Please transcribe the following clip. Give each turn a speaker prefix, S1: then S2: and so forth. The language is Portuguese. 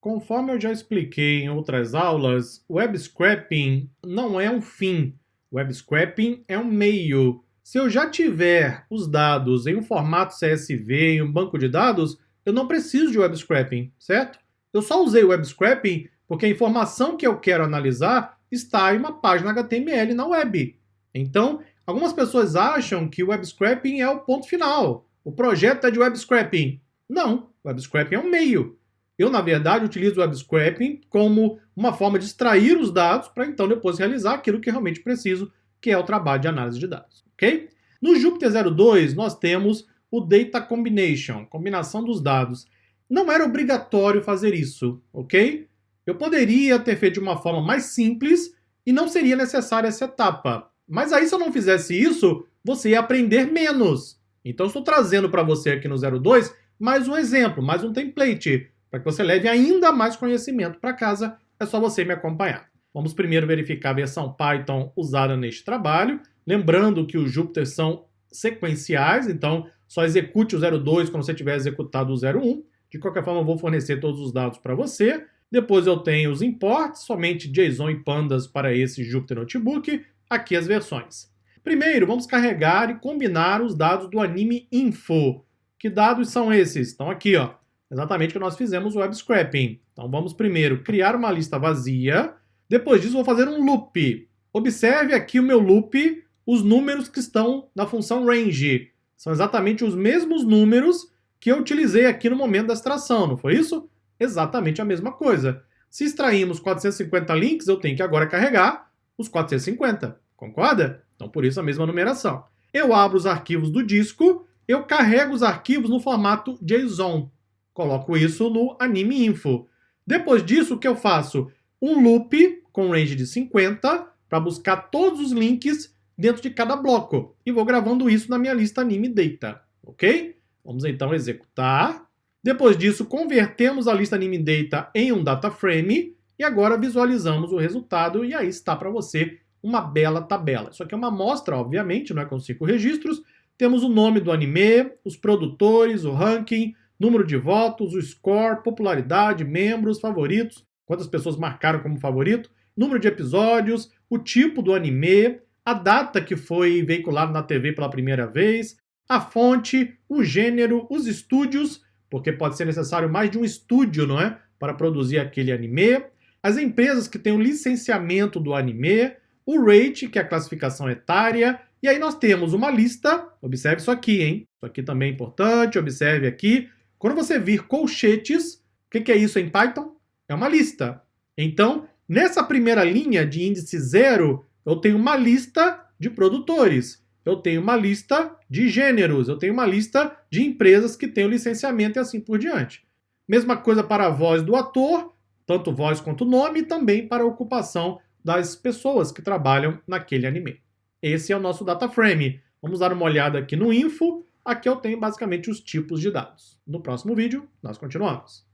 S1: Conforme eu já expliquei em outras aulas, o web scraping não é um fim. O web scraping é um meio. Se eu já tiver os dados em um formato CSV, em um banco de dados, eu não preciso de web scraping, certo? Eu só usei o web scraping porque a informação que eu quero analisar está em uma página HTML na web. Então, algumas pessoas acham que o web scraping é o ponto final. O projeto é de web scraping. Não, o web scraping é um meio. Eu, na verdade, utilizo o web scraping como uma forma de extrair os dados para então depois realizar aquilo que realmente preciso, que é o trabalho de análise de dados, ok? No Jupyter 02, nós temos o Data Combination, combinação dos dados. Não era obrigatório fazer isso, ok? Eu poderia ter feito de uma forma mais simples e não seria necessária essa etapa. Mas aí, se eu não fizesse isso, você ia aprender menos. Então, eu estou trazendo para você aqui no 02 mais um exemplo, mais um template, para que você leve ainda mais conhecimento para casa, é só você me acompanhar. Vamos primeiro verificar a versão Python usada neste trabalho. Lembrando que os Jupyter são sequenciais, então só execute o 02 quando você tiver executado o 01. De qualquer forma, eu vou fornecer todos os dados para você. Depois eu tenho os imports, somente JSON e pandas para esse Jupyter Notebook. Aqui as versões. Primeiro, vamos carregar e combinar os dados do anime info. Que dados são esses? Estão aqui, ó. Exatamente o que nós fizemos o web scraping. Então vamos primeiro criar uma lista vazia. Depois disso, vou fazer um loop. Observe aqui o meu loop, os números que estão na função range. São exatamente os mesmos números que eu utilizei aqui no momento da extração, não foi isso? Exatamente a mesma coisa. Se extraímos 450 links, eu tenho que agora carregar os 450. Concorda? Então por isso a mesma numeração. Eu abro os arquivos do disco, eu carrego os arquivos no formato JSON. Coloco isso no anime info. Depois disso, o que eu faço? Um loop com range de 50 para buscar todos os links dentro de cada bloco. E vou gravando isso na minha lista anime data. Ok? Vamos então executar. Depois disso, convertemos a lista anime data em um data frame. E agora visualizamos o resultado. E aí está para você uma bela tabela. Isso aqui é uma amostra, obviamente, não é com 5 registros. Temos o nome do anime, os produtores, o ranking, número de votos, o score, popularidade, membros, favoritos, quantas pessoas marcaram como favorito, número de episódios, o tipo do anime, a data que foi veiculado na TV pela primeira vez, a fonte, o gênero, os estúdios, porque pode ser necessário mais de um estúdio, não é? Para produzir aquele anime, as empresas que têm o licenciamento do anime, o rate, que é a classificação etária, e aí nós temos uma lista, observe isso aqui, hein? Isso aqui também é importante, observe aqui. Quando você vir colchetes, o que é isso em Python? É uma lista. Então, nessa primeira linha de índice 0, eu tenho uma lista de produtores, eu tenho uma lista de gêneros, eu tenho uma lista de empresas que têm o licenciamento e assim por diante. Mesma coisa para a voz do ator, tanto voz quanto nome, e também para a ocupação das pessoas que trabalham naquele anime. Esse é o nosso data frame. Vamos dar uma olhada aqui no info. Aqui eu tenho basicamente os tipos de dados. No próximo vídeo, nós continuamos.